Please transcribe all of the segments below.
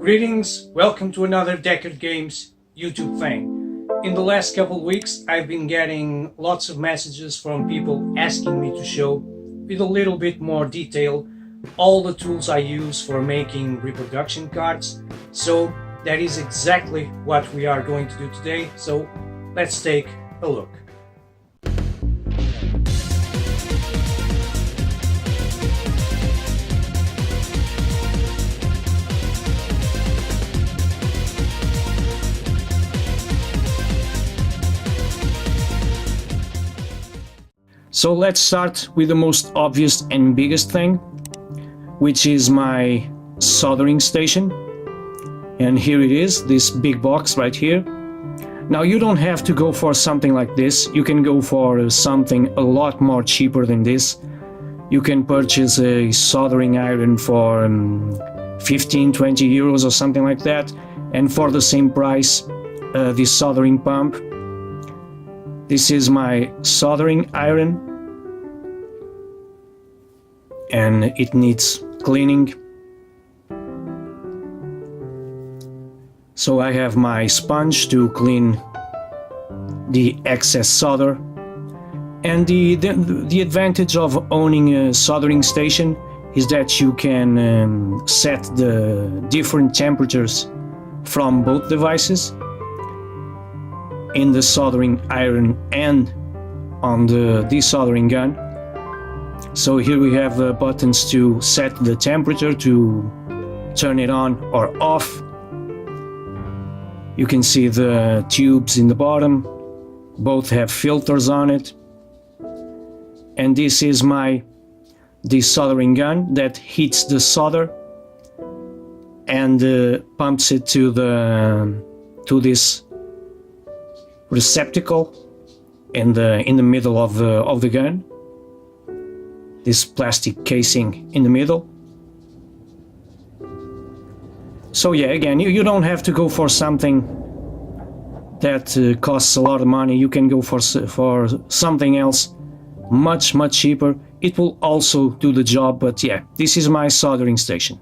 Greetings, welcome to another Deckard Games YouTube thing. In the last couple weeks I've been getting lots of messages from people asking me to show with a little bit more detail all the tools I use for making reproduction cards. So that is exactly what we are going to do today, so let's take a look. So let's start with the most obvious and biggest thing, which is my soldering station. And here it is, this big box right here. Now you don't have to go for something like this. You can go for something a lot more cheaper than this. You can purchase a soldering iron for 15-20 euros or something like that. And for the same price, this soldering pump. This is my soldering iron. And it needs cleaning. So I have my sponge to clean the excess solder. And the advantage of owning a soldering station is that you can set the different temperatures from both devices in the soldering iron and on the desoldering gun. So here we have buttons to set the temperature, to turn it on or off. You can see the tubes in the bottom, both have filters on it. And this is my desoldering gun that heats the solder and pumps it to this receptacle in the middle of the gun. This plastic casing in the middle. So yeah, again, you don't have to go for something that costs a lot of money. You can go for something else much cheaper. It will also do the job, but yeah, this is my soldering station.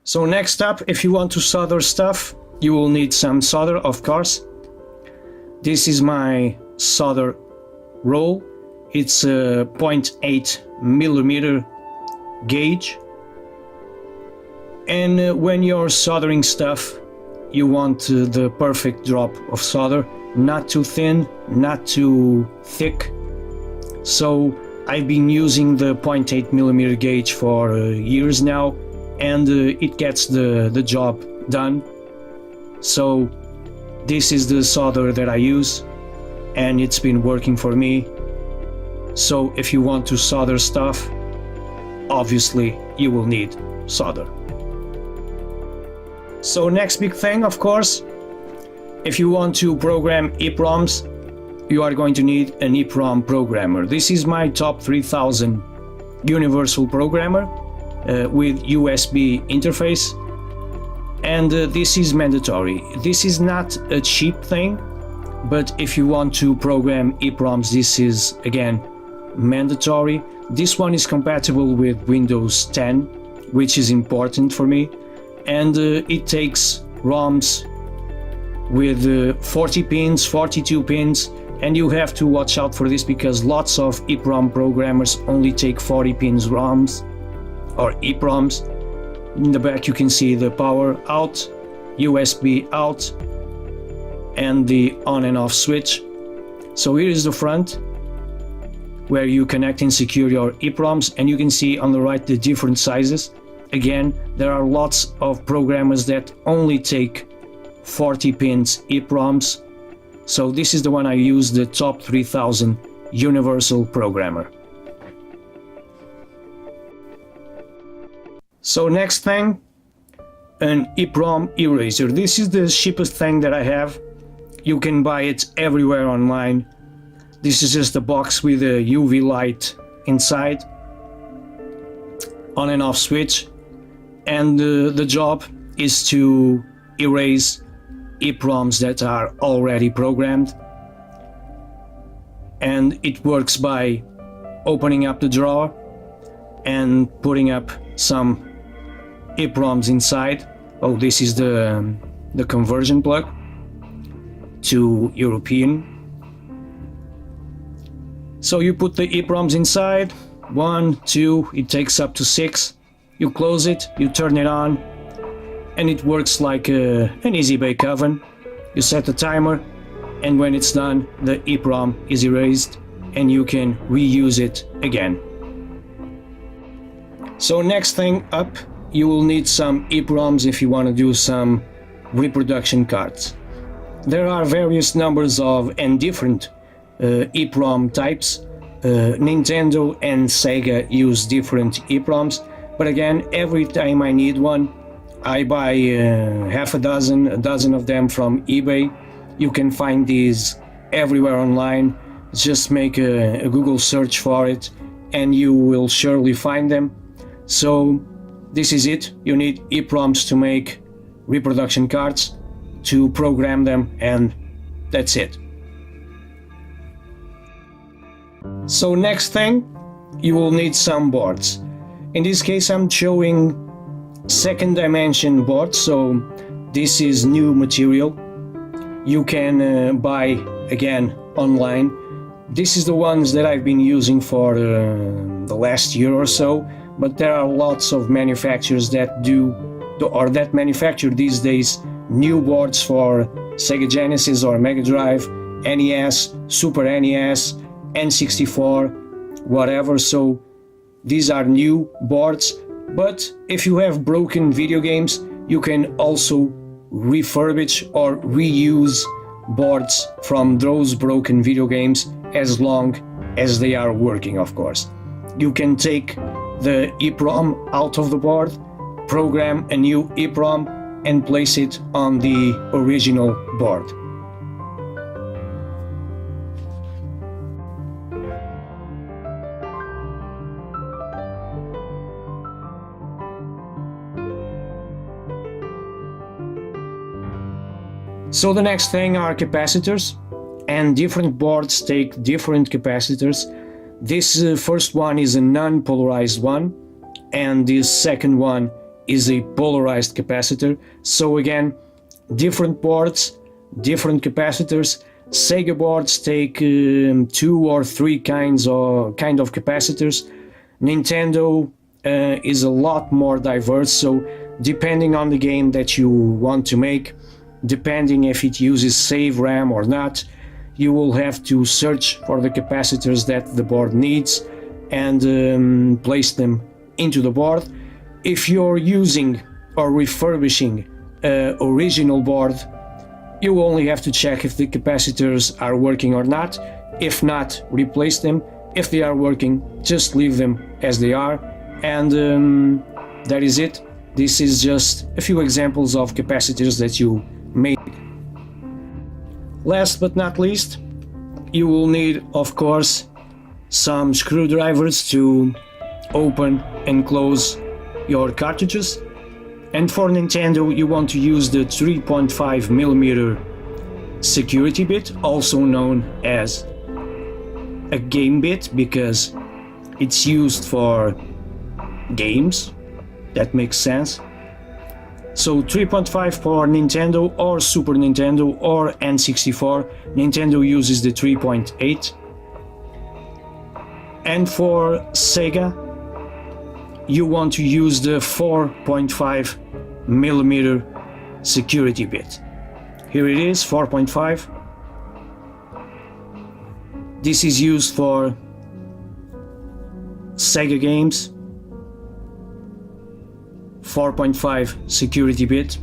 So next up, if you want to solder stuff, you will need some solder, of course. This is my solder roll. It's a 0.8 millimeter gauge. And when you're soldering stuff, you want the perfect drop of solder, not too thin, not too thick. So I've been using the 0.8 millimeter gauge for years now, and it gets the job done. So this is the solder that I use, and it's been working for me. So if you want to solder stuff, obviously you will need solder. So next big thing, of course, if you want to program EEPROMs, you are going to need an EEPROM programmer. This is my top 3000 universal programmer with USB interface, and this is mandatory. This is not a cheap thing, but if you want to program EEPROMs, this is again mandatory. This one is compatible with Windows 10, which is important for me, and it takes ROMs with 40 pins, 42 pins, and you have to watch out for this because lots of EEPROM programmers only take 40 pins ROMs or EEPROMs. In the back you can see the power out, USB out, and the on and off switch. So here is the front, where you connect and secure your EEPROMs, and you can see on the right the different sizes. Again, there are lots of programmers that only take 40 pins EEPROMs. So this is the one I use, the top 3000 universal programmer. So next thing, an EEPROM Eraser. This is the cheapest thing that I have. You can buy it everywhere online. This is just a box with a UV light inside, on and off switch, and the job is to erase EEPROMs that are already programmed. And it works by opening up the drawer and putting up some EEPROMs inside. Oh, this is the conversion plug to European. So you put the EEPROMs inside, 1, 2, it takes up to 6. You close it, you turn it on, and it works like an easy bake oven. You set the timer, and when it's done, the EEPROM is erased and you can reuse it again. So next thing up, you will need some EEPROMs if you want to do some reproduction cards. There are various numbers of and different EEPROM types. Nintendo and Sega use different EEPROMs, but again, every time I need one, I buy half a dozen of them from eBay. You can find these everywhere online. Just make a Google search for it and you will surely find them. So this is it. You need EEPROMs to make reproduction cards, to program them, and that's it. So next thing, you will need some boards. In this case I'm showing second dimension boards, so this is new material. You can buy again online. This is the ones that I've been using for the last year or so, but there are lots of manufacturers that manufacture these days new boards for Sega Genesis or Mega Drive, NES, Super NES, N64, whatever. So these are new boards, but if you have broken video games, you can also refurbish or reuse boards from those broken video games as long as they are working, of course. You can take the EEPROM out of the board, program a new EEPROM, and place it on the original board. So the next thing are capacitors, and different boards take different capacitors. This first one is a non-polarized one, and this second one is a polarized capacitor. So again, different boards, different capacitors. Sega boards take 2 or 3 kind of capacitors. Nintendo is a lot more diverse, so depending on the game that you want to make, depending if it uses save RAM or not, you will have to search for the capacitors that the board needs and place them into the board. If you're using or refurbishing an original board, you only have to check if the capacitors are working or not. If not, replace them. If they are working, just leave them as they are. And that is it. This is just a few examples of capacitors that you made. Last but not least, you will need, of course, some screwdrivers to open and close your cartridges. And for Nintendo, you want to use the 3.5mm security bit, also known as a game bit, because it's used for games. That makes sense. So 3.5 for Nintendo or Super Nintendo or N64. Nintendo uses the 3.8. And for Sega, you want to use the 4.5mm security bit. Here it is, 4.5. This is used for Sega games. 4.5 security bit.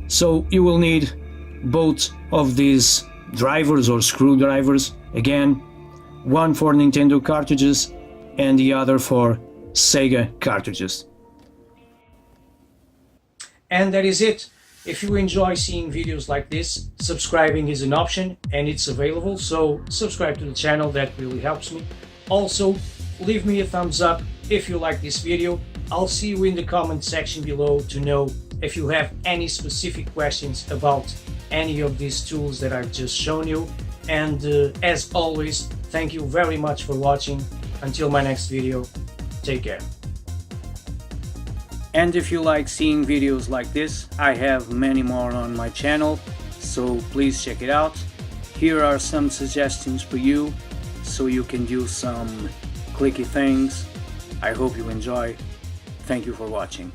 So you will need both of these drivers or screwdrivers. Again, one for Nintendo cartridges and the other for Sega cartridges. And that is it. If you enjoy seeing videos like this, subscribing is an option and it's available, so subscribe to the channel, that really helps me. Also, leave me a thumbs up if you like this video. I'll see you in the comment section below to know if you have any specific questions about any of these tools that I've just shown you. And as always, thank you very much for watching. Until my next video, take care. And if you like seeing videos like this, I have many more on my channel, so please check it out. Here are some suggestions for you, so you can do some clicky things. I hope you enjoy. Thank you for watching.